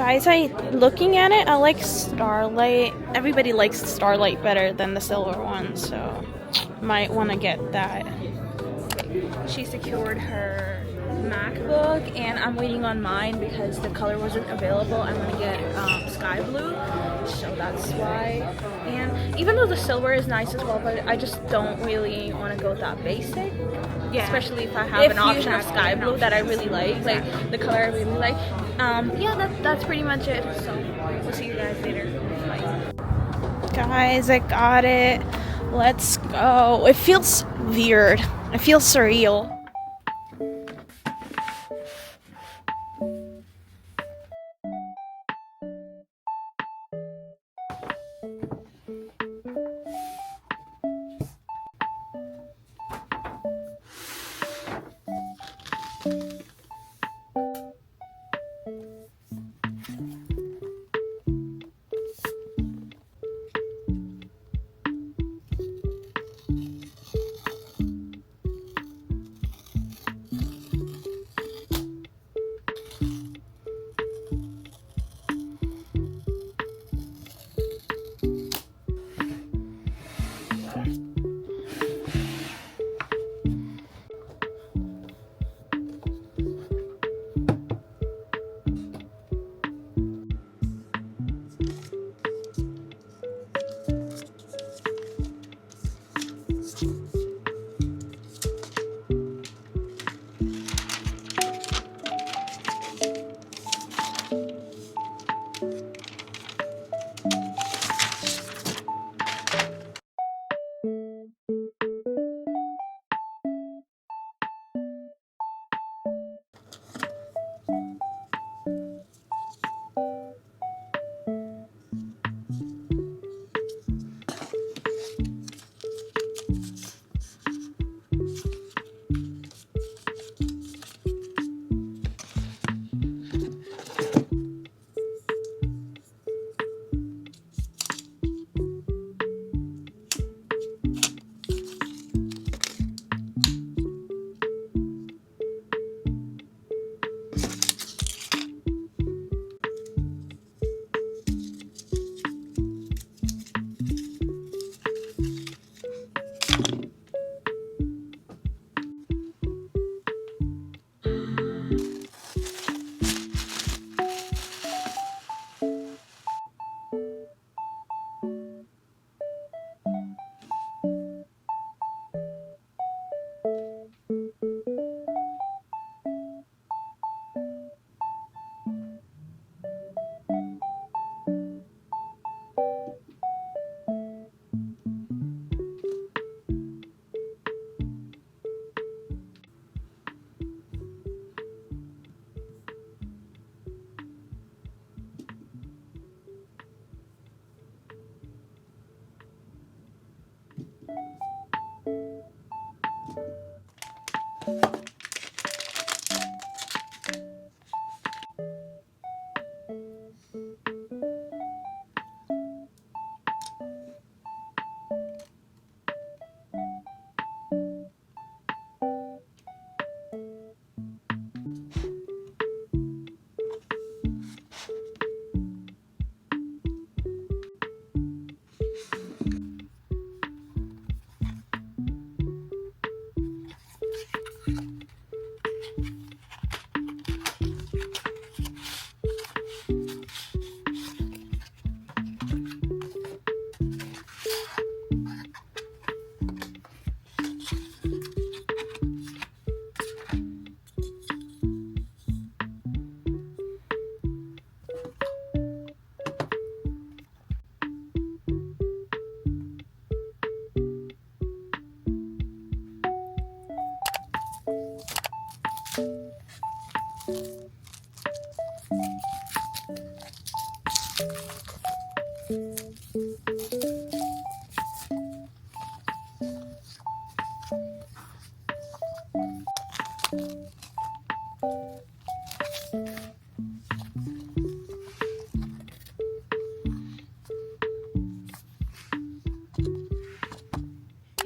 Guys, looking at it, I like Starlight. Everybody likes Starlight better than the silver one, so might want to get that. She secured her MacBook, and I'm waiting on mine because the color wasn't available. I'm gonna get sky blue, so that's why. And even though the silver is nice as well, but I just don't really want to go that basic. Yeah. Especially if I have an option of sky blue that I really like the color I really like. Yeah, that's pretty much it. So we'll see you guys later. Bye. Guys, I got it. Let's go. It feels weird. It feels surreal.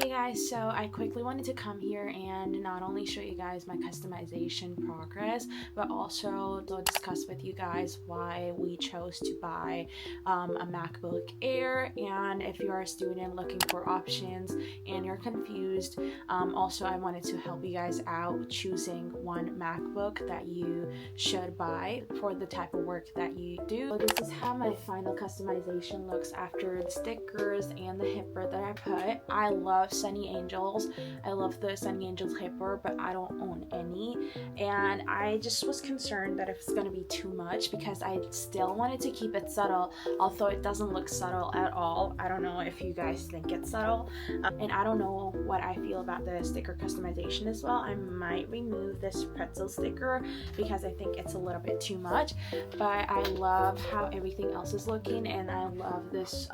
Hey guys, So I quickly wanted to come here and not only show you guys my customization progress, but also to discuss with you guys why we chose to buy a MacBook Air. And if you're a student looking for options and you're confused, also I wanted to help you guys out choosing one MacBook that you should buy for the type of work that you do. So this is how my final customization looks after the stickers and the hipper that I put. I love Sunny Angels. I love the Sunny Angels hipper, but I don't own any, and I just was concerned that if it's gonna be too much, because I still wanted to keep it subtle, although it doesn't look subtle at all. I don't know if you guys think it's subtle, and I don't know what I feel about the sticker customization as well. I might remove this pretzel sticker because I think it's a little bit too much, but I love how everything else is looking, and I love this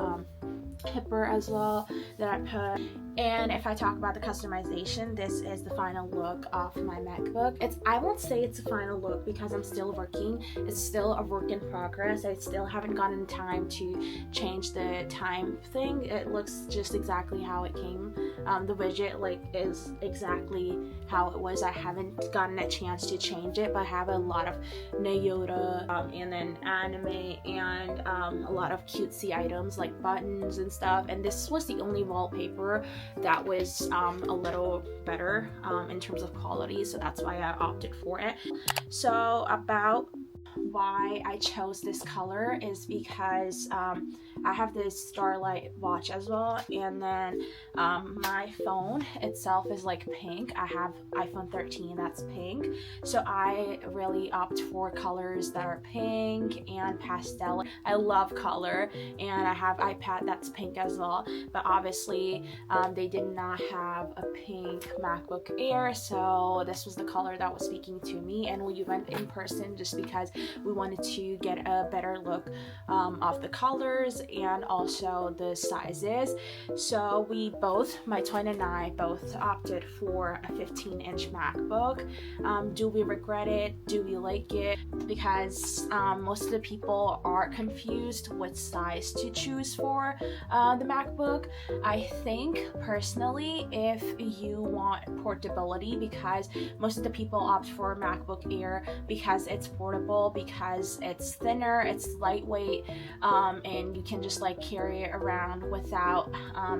hipper as well that I put. And if I talk about the customization, this is the final look of my MacBook. I won't say it's a final look because I'm still working. It's still a work in progress. I still haven't gotten time to change the time thing. It looks just exactly how it came. The widget is exactly how it was. I haven't gotten a chance to change it, but I have a lot of Nayoda and then anime and a lot of cutesy items like buttons and stuff. And this was the only wallpaper that was a little better in terms of quality, so that's why I opted for it. So about why I chose this color is because I have this Starlight watch as well, and then my phone itself is like pink. I have iPhone 13 that's pink, so I really opt for colors that are pink and pastel. I love color, and I have iPad that's pink as well, but obviously they did not have a pink MacBook Air, so this was the color that was speaking to me, and we went in person just because we wanted to get a better look of the colors and also the sizes. So we both, my twin and I, both opted for a 15-inch MacBook. Do we regret it? Do we like it? Because most of the people are confused what size to choose for the MacBook. I think personally, if you want portability, because most of the people opt for a MacBook Air because it's portable, because it's thinner, it's lightweight, and you can just carry it around without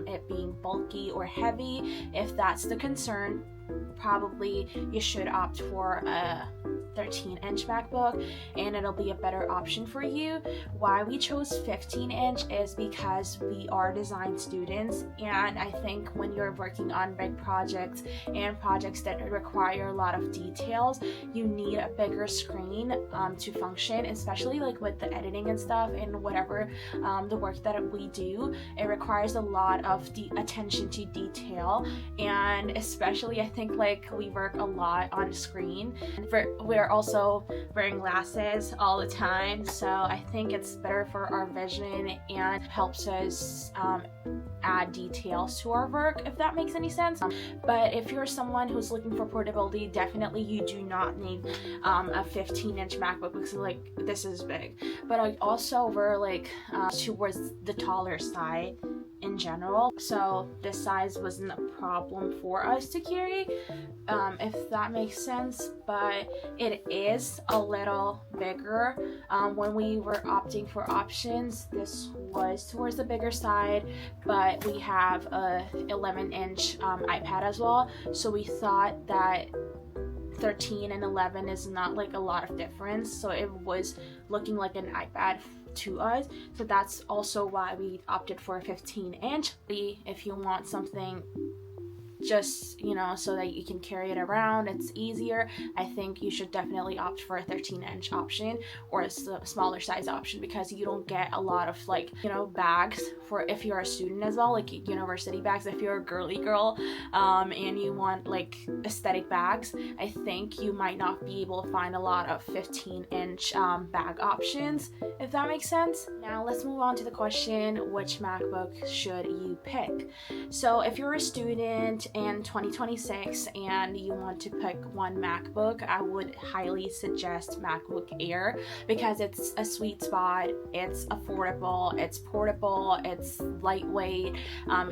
it being bulky or heavy. If that's the concern, probably you should opt for a 13-inch MacBook, and it'll be a better option for you. Why we chose 15-inch is because we are design students, and I think when you're working on big projects and projects that require a lot of details, you need a bigger screen to function, especially with the editing and stuff and whatever the work that we do. It requires a lot of attention to detail, and especially I think we work a lot on screen. We're also wearing glasses all the time, so I think it's better for our vision and helps us add details to our work, if that makes any sense. But if you're someone who's looking for portability, definitely you do not need a 15-inch MacBook, because this is big. But I also wear towards the taller side in general, so this size wasn't a problem for us to carry, if that makes sense. But it is a little bigger. When we were opting for options, this was towards the bigger side, but we have a 11-inch iPad as well, so we thought that 13 and 11 is not a lot of difference, so it was looking like an iPad to us. So that's also why we opted for a 15-inch. If you want something just so that you can carry it around, it's easier, I think you should definitely opt for a 13-inch option or a smaller size option, because you don't get a lot of bags for if you're a student as well, university bags. If you're a girly girl and you want aesthetic bags, I think you might not be able to find a lot of 15-inch bag options, if that makes sense. Now let's move on to the question, which MacBook should you pick? So if you're a student in 2026 and you want to pick one MacBook, I would highly suggest MacBook Air because it's a sweet spot. It's affordable, it's portable, it's lightweight,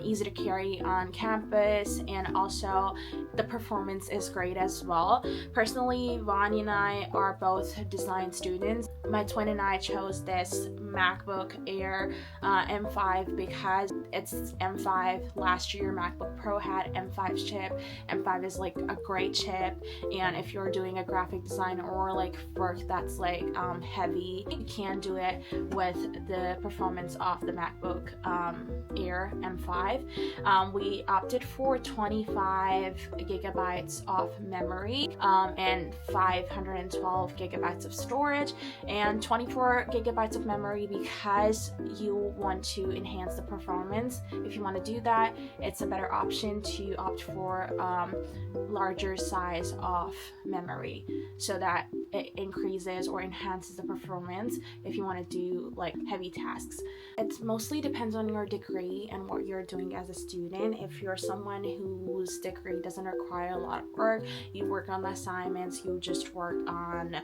easy to carry on campus, and also the performance is great as well. Personally, Vani and I are both design students. My twin and I chose this MacBook Air M5 because it's M5. Last year MacBook Pro had M5 chip. M5 is like a great chip, and if you're doing a graphic design or like work that's like heavy, you can do it with the performance of the MacBook Air M5. We opted for 25 gigabytes of memory and 512 gigabytes of storage and 24 gigabytes of memory because you want to enhance the performance. If you want to do that, it's a better option to opt for larger size of memory so that it increases or enhances the performance if you want to do like heavy tasks. It mostly depends on your degree and what you're doing as a student. If you're someone whose degree doesn't require a lot of work, you work on the assignments, you just work on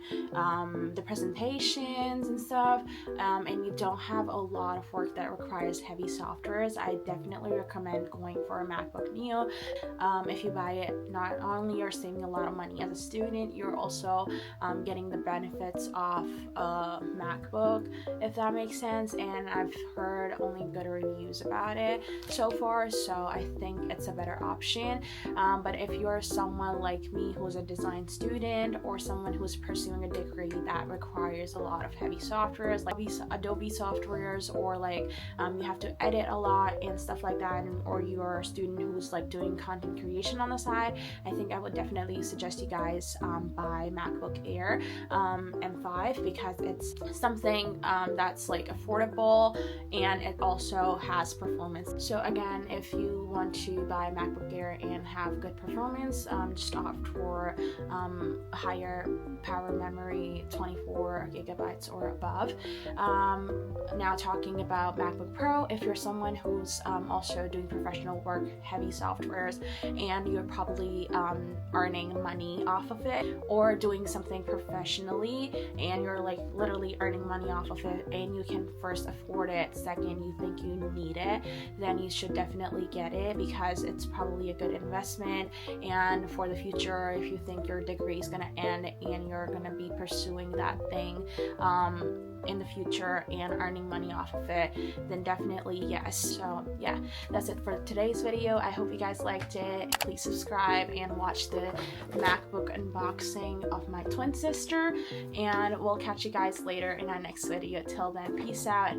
the presentations and stuff, and you don't have a lot of work that requires heavy softwares, I definitely recommend going for a MacBook Neo. If you buy it, not only you're saving a lot of money as a student, you're also getting the benefits of a MacBook, if that makes sense, and I've heard only good reviews about it so far, so I think it's a better option. But if you're someone like me who's a design student or someone who's pursuing a degree that requires a lot of heavy softwares like Adobe softwares, or like you have to edit a lot and stuff like that, or you're a student who's like doing content creation on the side, I think I would definitely suggest you guys buy MacBook Air M5 because it's something that's like affordable and it also has performance. So again, if you want to buy MacBook Air and have good performance, just opt for higher power memory, 24 gigabytes or above. Now talking about MacBook Pro, if you're someone who's also doing professional work, heavy softwares, and you're probably earning money off of it or doing something professionally and you're like literally earning money off of it and you can first afford it, second you think you need it, then you should definitely get it because it's probably a good investment. And for the future, if you think your degree is going to end and you're going to be pursuing that thing in the future and earning money off of it, then definitely yes. So yeah, that's it for today's video. I hope you guys liked it. Please subscribe and watch the MacBook unboxing of my twin sister, and we'll catch you guys later in our next video. Till then, peace out.